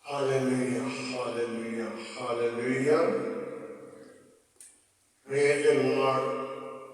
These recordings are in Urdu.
Hallelujah, hallelujah, hallelujah. Praise the Lord.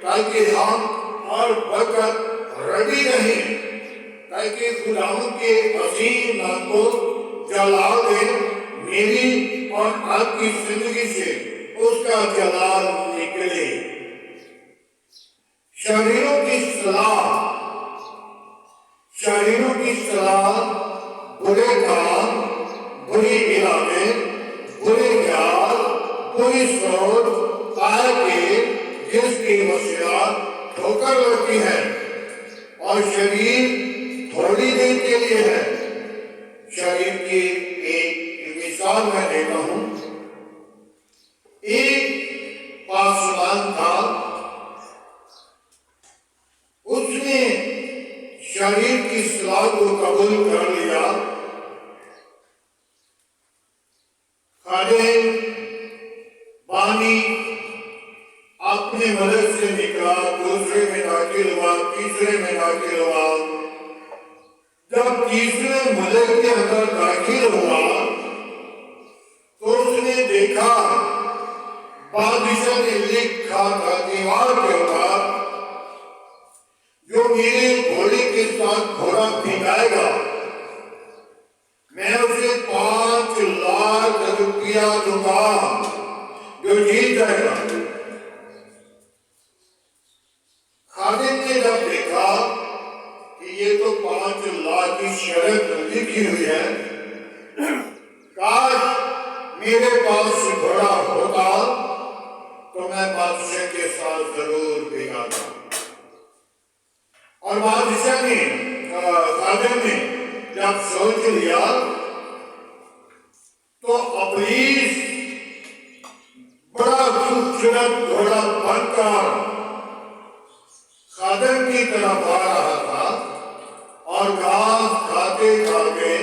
تاکہ ہم ہر وقت ریڈی رہیں، تاکہ خداوند کے عظیم نام کو جلال دے، میری اور آپ کی زندگی سے اس کا جلال نکلے۔ شریروں کی صلاح برے کام، بری ارادے، برے خیال، بری سوچ آئے جس کی وسیلہ ٹھوکر لگتی ہے، اور شریر تھوڑی دیر کے لیے ہے۔ شریر کی ایک مثال میں دیتا ہوں۔ ایک پاسبان تھا، اس نے شریر کی صلاح کو قبول کر لیا، خادم بانی اپنے مدد سے نکلا، دوسرے میں داخل ہوا، تیسرے میں داخل ہوا۔ جب تیسرے مدد کے اندر داخل ہوا تو اس نے دیکھا بادشاہ نے لکھا تھا دیوار کے اوپر، جو میرے گھوڑے کے ساتھ گھوڑا بھگائے گا میں اسے 5 لاکھ روپیہ دوں گا جو جیت جائے گا۔ خادم نے جب دیکھا کہ یہ تو 5 لاکھ کی شرط لکھی ہوئی ہے، کاش میرے پاس گھوڑا ہوتا تو میں بادشاہ کے ساتھ ضرور بھگاتا۔ اور بادشاہ نے خادم نے جب سوچ لیا تو ابلیس بڑا خوبصورت گھوڑا بن کر خادم کی طرف آ رہا تھا، اور گھاس کھاتے کھاتے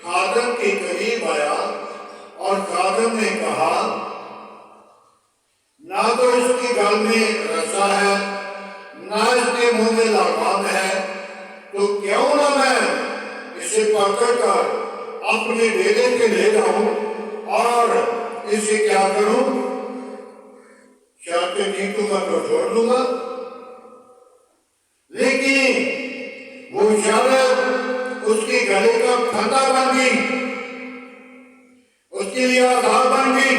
خادم کے قریب آیا، اور خادم نے کہا نہ تو اس کی گل میں رسا ہے، نہ اس کے منہ میں لگام ہے، تو کیوں نہ میں اسے پکڑ کر اپنے ڈیرے کے لے جاؤں اور اسے کیا کروں، شرط جیتوں گا تو چھوڑ دوں گا۔ لیکن وہ شرط اس کے گلے کا پھندا بن گئی، اس کے لیے آدھار بن گئی۔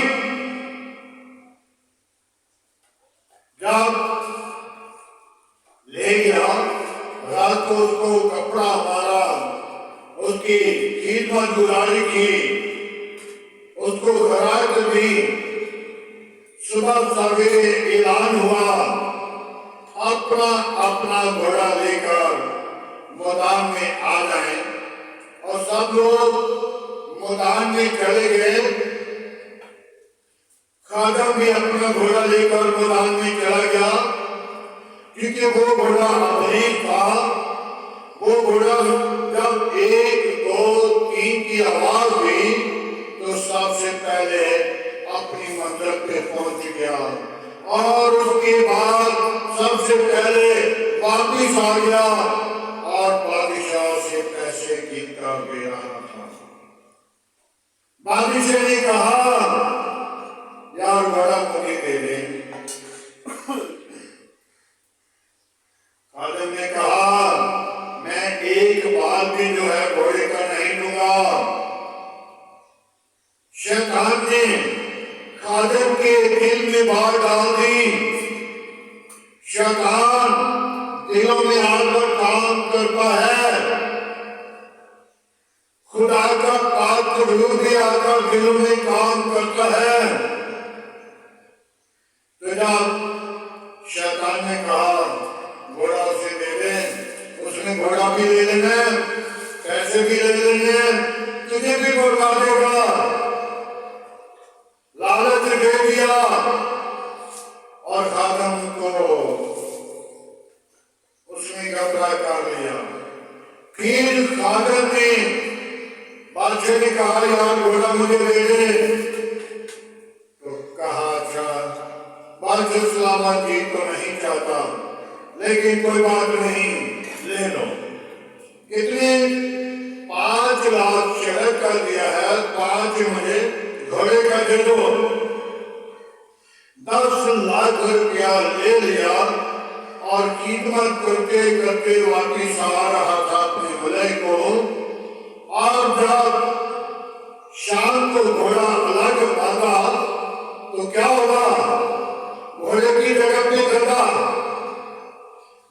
جب لے گیا، رات کو اس کو کپڑا مارا، اس کی خدمت گزاری کی، اس کو خراج دی، صبح سویرے اعلان ہوا، اپنا اپنا گھوڑا لے کر میدان میں آ جائیں، اور سب لوگ میدان میں چلے گئے۔ خادم بھی اپنا گھوڑا لے کر میدان میں چلا گیا، کیونکہ وہ گھوڑا ابلیس تھا۔ وہ گھوڑا جب 1 2 3 کی آواز ہوئی تو سب سے پہلے اپنی منزل پہ پہنچ گیا، اور اس کے بعد سب سے پہلے واپس آ گیا اور بادشاہ سے پیسے گنتا دے رہا تھا۔ بادشاہ نے کہا یار گھوڑا مجھے دے دے۔ خادم نے کہا میں ایک بال بھی جو ہے گھوڑے کا نہیں دوں گا۔ شیطان نے خادم کے دل میں بات ڈال دی۔ شیطان دلوں میں آ کر کام کرتا ہے، خدا کا پاک روح بھی آ کر دلوں میں کام کرتا ہے۔ تو جب شیطان نے کہا گھوڑا اسے دے دیں، اس نے گھوڑا بھی لے لینا، پیسے بھی لے لینے، تجھے بھی بڑھا دے گا، لالچ دے دیا، اور خادم کو اس نے گھبراہ کر لیا۔ پھر خادم نے بادشاہ نے کہا یار گھوڑا مجھے دے دے، تو کہا اچھا بادشاہ سلامت جی تو نہیں چاہتا، لیکن کوئی بات نہیں، لے لو۔ کتنے 5 لاکھ شرط کر دیا ہے، 5 مجھے گھوڑے کا دے دو، 10 ₹1,00,000 لے لیا اور خدمت کرتے کرتے واپس آ رہا تھا اپنے ملک کو، اور جب شام کو گھوڑا الگ بھاگا تو کیا ہوا؟ گھوڑے کی جگہ پہ گدھا،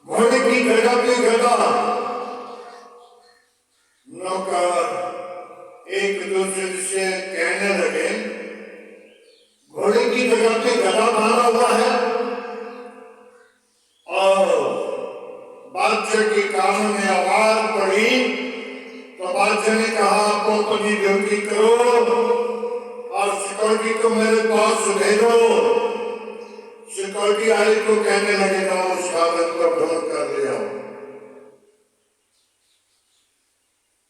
گھوڑے کی جگہ پہ گدھا۔ نوکر ایک دوسرے سے کہنے لگے گھوڑے کی جگہ پہ گدھا باندھا ہوا ہے، اور بادشاہ کے کانوں میں آواز پڑی تو بادشاہ نے کہا آپ کو اپنی ڈیوٹی کرو اور سیکورٹی کو میرے پاس بھیجو۔ سیکورٹی آئی تو کہنے لگے گا اس خادم کو ڈھونڈ کر لے آؤ۔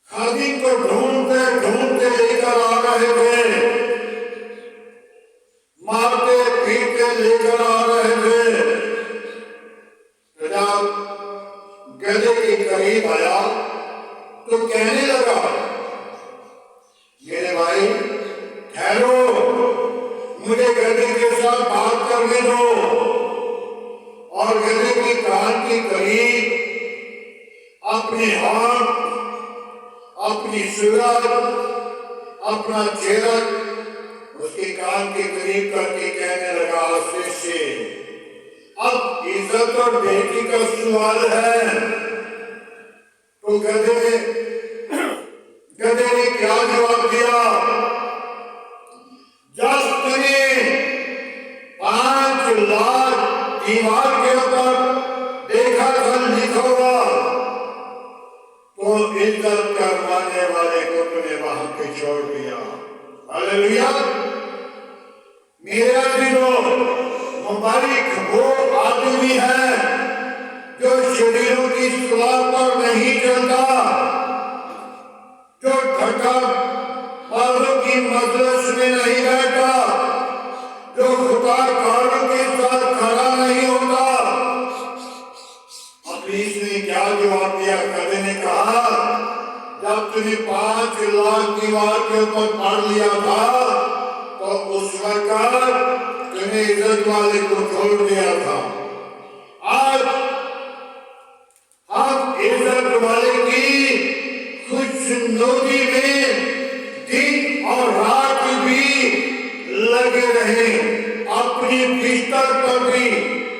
خادم کو ڈھونڈتے ڈھونڈتے لے کر آ رہے تھے، مارتے پیٹتے لے کر آ رہے تھے۔ جب گدھے کے قریب آیا تو کہنے لگا میرے بھائی ٹھہرو، مجھے گدھے کے ساتھ بات کرنے دو، اور گدھے کے کان کے قریب اپنے ہاتھ، اپنی صورت، اپنا چہرہ اس کے کان کے قریب کر کے کہنے لگا آستے سے اب عزت اور بیٹی کا سوال ہے۔ تو گدھے نے کیا جواب دیا؟ جب تمہیں 5 لاکھ دیوار کے اوپر دیکھا تھا لکھا ہوا تو عزت کروانے والے کو تمہیں وہاں پہ چھوڑ دیا۔ ہاللیلویا۔ میرے عزیزوں، مبارک وہ آدمی ہے جو شریروں کی اصلاح پر نہیں چلتا، جو ٹھٹا والوں کی مجلس میں نہیں بیٹھتا، جو خدا کاروں کے ساتھ کھڑا نہیں ہوتا۔ ابلیس نے کیا جواب دیا؟ گدھے نے کہا جب تمہیں 5 لاکھ دیوار کے اوپر پڑھ لیا تھا تو اس وقت تمہیں عزت والے کو چھوڑ دیا تھا۔ آج ہم عزت والے کی خوشنودی میں دن اور رات بھی لگے رہیں، اپنی بستر پر بھی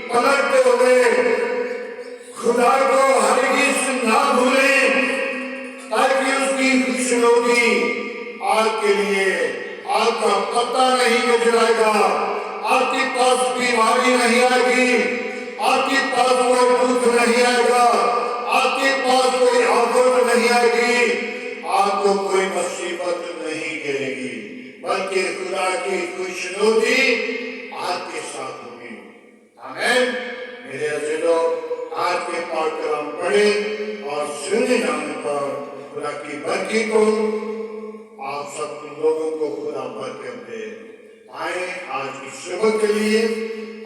پلٹتے ہوئے خدا کو ہرگز نہ بھولیں، تاکہ اس کی خوشنودی آپ کے لیے آپ کا پتہ نہیں گزرائے گا، آپ کے پاس بیماری نہیں آئے گی، آپ کے پاس کوئی دکھ نہیں آئے گا، آپ کے پاس کوئی آفت نہیں آئے گی، آپ کو کوئی مصیبت نہیں گرے گی، بلکہ خدا کی خوشنودی آپ کے ساتھ ہوگی۔ آمین۔ میرے عزیزوں، آج کے پاک کلام پڑھیں اور سننے جانے پر خدا کی برکت کو آپ سب لوگوں کو خدا برکت دے۔ آئیں آج کی صبح کے لیے،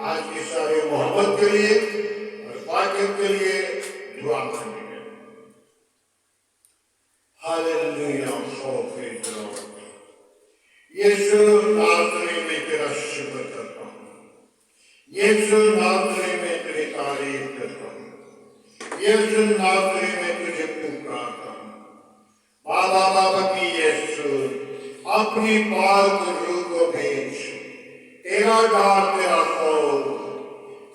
آج کی سارے محبت کے لیے اور برکت کے لیے دعا کریں گے۔ ہاللیلویا۔ یسوع ناصری میں تیرا شکر کرتا ہوں، یسوع ناصری میں تیری تعریف کرتا ہوں، یسوع ناصری میں تجھے پکارتا ہوں۔ بابا بابا کی یسوع اپنی پاک روح کو بھیج، تیرا ڈار تیرا خوف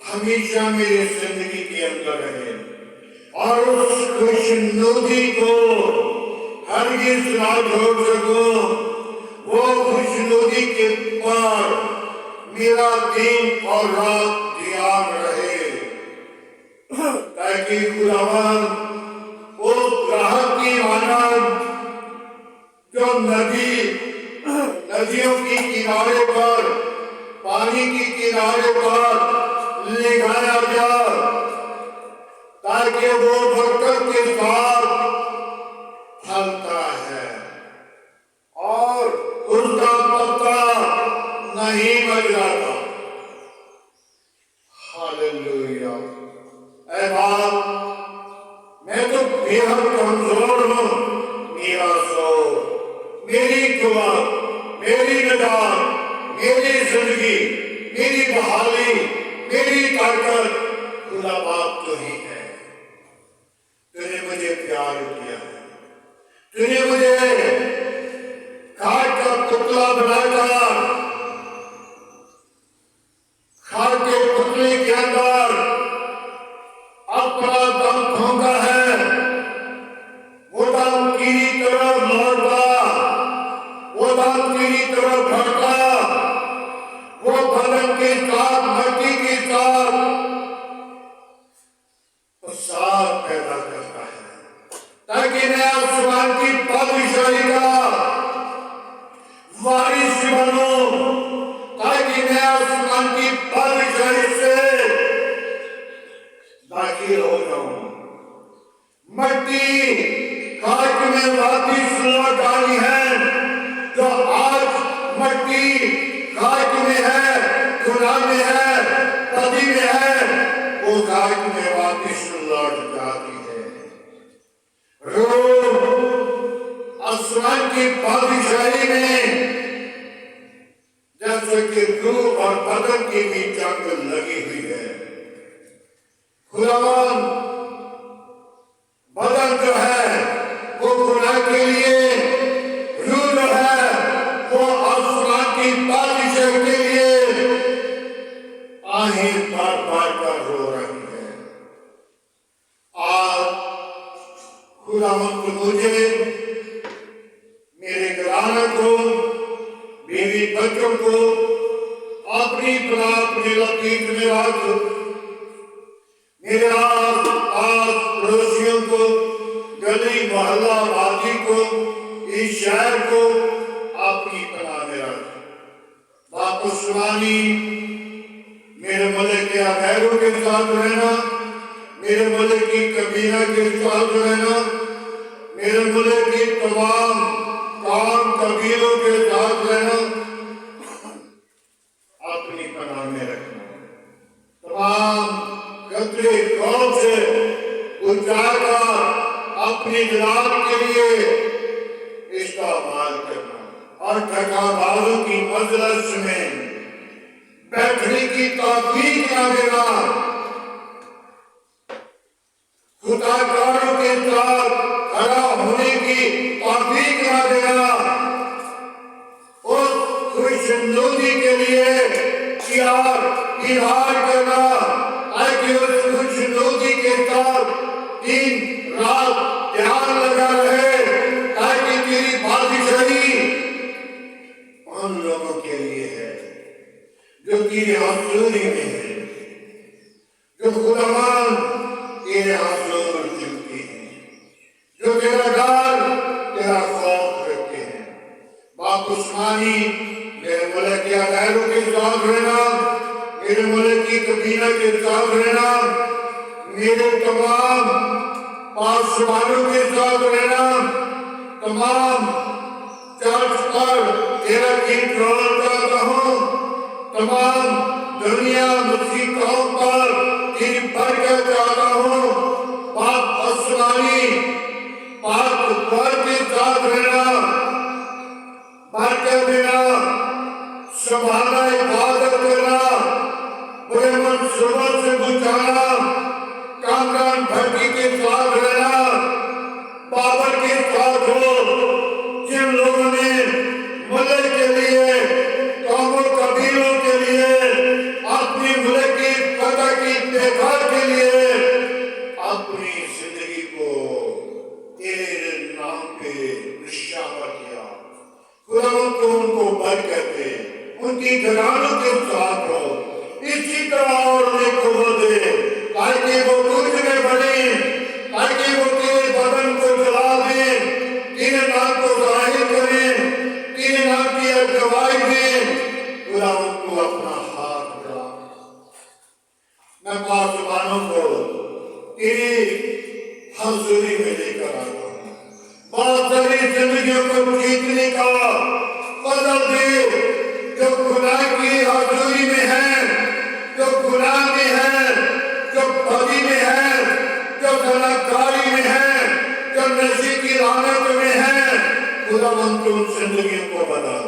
ہمیشہ میری زندگی کے اندر رہے، اور اس خوشنودی کو ہرگز نہ چھوڑ سکوں۔ وہ خوشنودی کے پر میرا دن اور رات دھیان رہے، تاکہ خداوند اس گراہک کی مانند جو ندیوں کی کنارے پر، پانی کی کنارے پر لگایا جائے، تاکہ وہ برکت کے ساتھ پھلتا ہے اور اس کا پتا نہیں بچ جاتا۔ ہاللیلویا۔ اے باپ، میں تو بے حد کمزور ہوں، میرا سو، میری دعا، میری نجات، میری زندگی، میری بحالی میری طاقت خدا باپ تو ہی ہے. تو نے مجھے پیار کیا ہے. تو نے مجھے کھاٹ کا پتلا بنا کر کھاٹ کے پتلے کے اندر اپنا دم پھونکا ہے. وہ دم تیری طرف لوٹا، وہ دم تیری طرف بھٹکا، وہ بدن کے ساتھ مٹی کے ساتھ فساد پیدا کرتا ہے تاکہ میں آسمان کی بادشاہی کا وارث بنوں، تاکہ میں آسمان کی بادشاہی سے داخل ہو جاؤں. مٹی خاک میں واپس لوٹ آنی ہے. جو آج مٹی خاک میں ہے، گناہ میں ہے، بدی میں ہے، وہ خاک میں واپس لوٹ جاتی ہے. روح آسمان کی بادشاہی میں جیسے کہ روح اور بدن کی بھی جنگ لگی ہوئی ہے. خداوند بدن جو ہے وہ گناہ کے لیے، روح جو ہے وہ آسمان کی بادشاہی کے لیے آہیں بار بار کر رو رہی ہے. آج خداوند مجھے، میرے گھرانے کو، بیوی بچوں کو اپنی پناہ اپنی لپیٹ میں رکھ. میرے آس پاس پڑوسیوں کو، گلی محلہ وادی کو، اس شہر کو اپنی پناہ میں رکھ. باپسمانی میرے ملک کے غیروں کے ساتھ رہنا، میرے ملک کی کبیرہ کے ساتھ رہنا، میرے ملک کی تمام قوم قبیلوں کے ساتھ رہنا، اپنی پناہ میں رکھنا. تمام خطرے خوف سے بچا کر اپنی جلال کے لیے استعمال کرنا اور ٹھگا بازوں کی مجلس میں بیٹھنے کی توفیق نہ دینا. خدا کاروں کے ساتھ کھڑا ہونے کی توفیق نہ دینا. اس خوشنودی کے لیے پیار اظہار کرنا تاکہ اس خوشنودی کے ساتھ دن رات دھیان لگا رہے، تاکہ تیری بادشاہی ان لوگوں کے لیے ہے جو تیرے حضوری میں ہے، جو خداوند تیرے حضور جھکتے ہیں، جو تیرا ڈر تیرا خوف رکھتے ہیں. باپسمانی میرے ملک کے غیروں کے ساتھ رہنا، میرے ملک کی کبینہ کے ساتھ رہنا، میرے تمام پاسبانوں کے ساتھ رہنا، تمام چرچ پر تیرا کنٹرول چاہتا ہوں، تمام دنیا مسیح قوم پر تیری برکت چاہتا ہوں. باپ آسمانی پاک پر کے ساتھ رہنا، برکت دینا، سنبھالنا، عبادت کرنا، برے منصوبوں سے بچانا، کامران بھٹی کے ساتھ رہنا. بابر کے ساتھ ہو جن لوگوں نے ملک کے لیے، قوم و قبیلوں کے لیے، اپنی ملک کی فتح کی دیکھبھال کے لیے اپنی زندگی کو تیرے نام پہ نشانہ کیا. خداوند تو ان کو برکت دے، ان کی گھرانوں کے ساتھ ہو. اسی طرح اور کو دے تاکہ وہ تجھ میں بڑھیں، تاکہ وہ تیرے بدن کو جلا دیں، تیرے نام کو ظاہر کریں، تیرے نام کی گواہی دیں. خداوند تو اپنا ہاتھ بڑھا. میں پاسبانوں کو تیری حضوری میں لے کر آتا ہوں. بہت ساری زندگیوں کو جیتنے کا فضل دے جو گناہ کی حضوری میں ہے، جو گناہ میں ہے، جو بدی میں ہے، جو گناہکاری میں ہے، جو نشے کی لعنت میں ہے. خداوند تو ان زندگیوں کو بدل.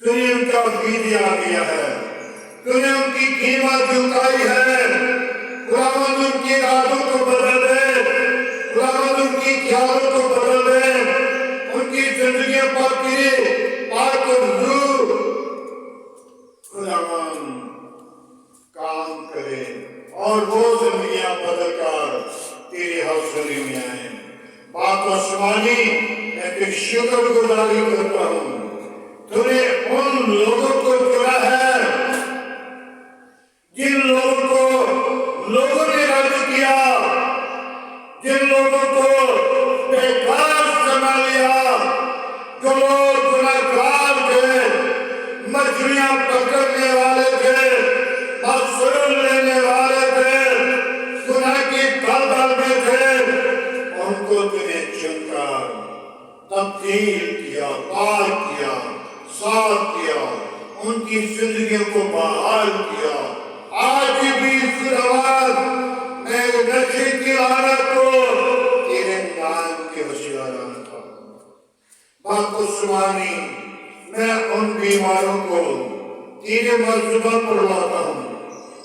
تو نے ان کا فدیہ دیا ہے، تو نے ان کی قیمت چکائی ہے۔ خداوند ان کی ارادوں کو بدل دے، خداوند ان کی خیالوں کو بدل دے، ان کی زندگیوں پر تیرے پاک حضور خداوند کام کرے اور وہ زندگیاں بدل کر تیرے حوصلے میں آئیں۔ باپ آسمانی، میں تیری شکر گزاری کرتا ہوں، تو نے ان لوگوں کو چنا ہے جن لوگوں کو لوگوں نے رد کیا، جن لوگوں کو بیکار سمجھ لیا، جو لوگ گناہگار تھے، مچھلیاں پکڑنے والے تھے، معصوم لینے والے تھے، گناہ کی دلدل میں تھے، ان کو تو نے چن کر تبدیل کیا، پاک کیا، صاف کیا، ان کی زندگیوں کو بحال کیا۔ آج بھی خداوند میں نشے کی لعنت کو تیرے نام کے وسیلہ جانتا ہوں۔ باپ عثمانی، میں ان بیماروں کو تیرے مرتبہ پر لاتا ہوں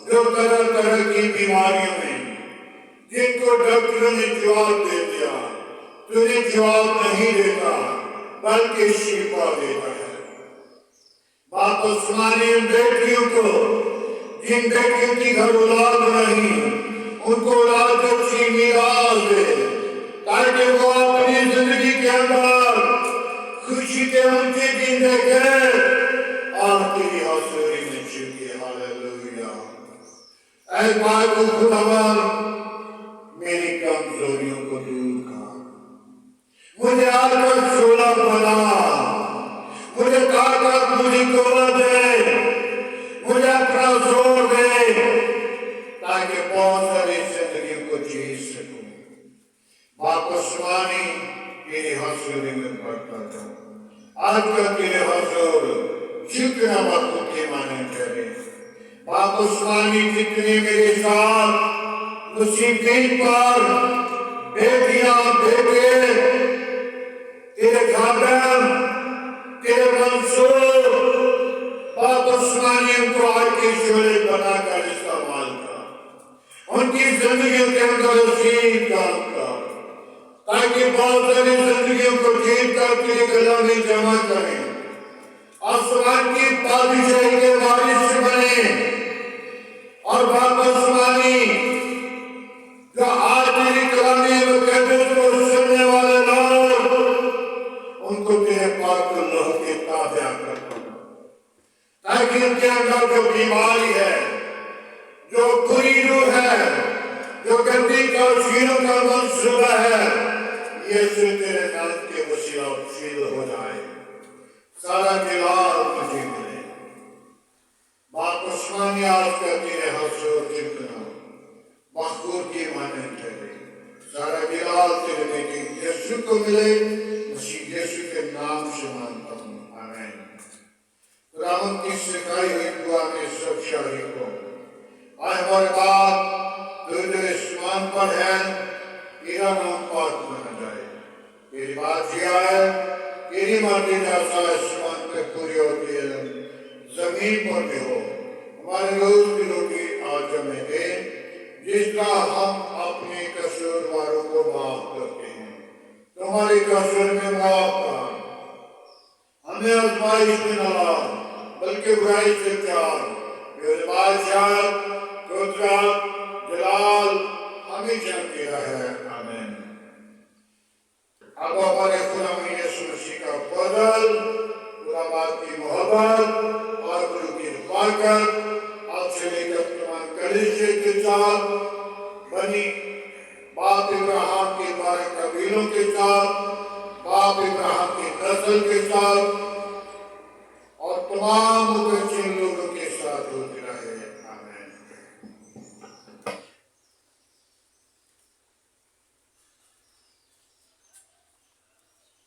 جو طرح طرح کی بیماریوں میں، جن کو ڈاکٹروں نے جواب دے دیا، تو نے جواب نہیں دیتا بلکہ شفا دیتا ہے۔ باپ عثمانی، ان بیٹیوں کو جن بیٹیوں کی گھر اولاد نہیں، ان کو اولاد اچھی میراث دے تاکہ وہ اپنی زندگی کے اندر خوشی کے اونچے دن دیکھیں اور تیری حضوری میں چکے۔ ہاللویا۔ اے پاک خداوند، میری کمزوریوں کو دور کر، مجھے آج کا شعلہ بنا، مجھے طاقت، مجھے قوت دے، مجھے اپنا زور دے تاکہ بہت ساری زندگیوں کو جی سکوں۔ باپ عثمانی، تیری حضوری میں پڑھتا جاؤں، آج کا تیرے حضور جتنا وقت کے معنی کرے۔ باپ عثمانی، جتنے میرے ساتھ مصیبت پر بیٹیاں بیٹے تیرے خادم، تیرے منصور، باپ عثمانی ان کو آج کے شعلے بنا کر استعمال کر، ان کی زندگیوں کے اندر رسید کام کر تاکہ بہت ساری زندگیوں کو جیت کر تیرے قدم میں جمع کریں، آسمان کی بادشاہی کے وارث بنے۔ اور باپ عثمانی، جو آج تیری کلامی مقدس کو سننے والے لوگ، ان کو تیرے پاک اللہ کے تابع کرتا ہوں تاکہ ان کے اندر جو بیماری ہے، جو بری روح ہے، جو گندی کوششوں کا منصوبہ ہے، یہ سے تیرے نام کے وسیلہ شیل ہو جائے، سارا جلال تجھے ملے۔ باپ عثمانی، آج کا تیرے حضور جتنا مخدور کی مانند ہے، سارا جلال تیرے بیٹے یسوع کو ملے، مسیح یسوع کے نام سے مانتا ہوں، آمین۔ خداوند کی سکھائی ہوئی دعا میں سب شاہی کو، آج ہمارے بات جو اسمان پر ہے، تیرا نام پاک بنا جائے، تیری بات یہ ہے، تیری مرضی جیسا اسمان پہ پوری ہوتی ہے زمین پر بھی ہو۔ ہمارے روز کی روٹی آج ہمیں دے، جس طرح ہم اپنے قصورواروں کو معاف کرتے ہیں، تمہاری قصور میں معاف کر، ہمیں آزمائش میں نہ لا بلکہ برائی سے بچا، میرے بادشاہ، قدرت، جلال ہمیشہ تیرا ہے، آمین۔ اب ہمارے خدا یسوع مسیح کا فضل، خدا باپ کی محبت اور گرو کی رفاقت آپ سے لے کر تمام کلیسے کے ساتھ بنی باپ ابراہیم کے 12 قبیلوں کے ساتھ، باپ ابراہیم کی نسل کے ساتھ اور تمام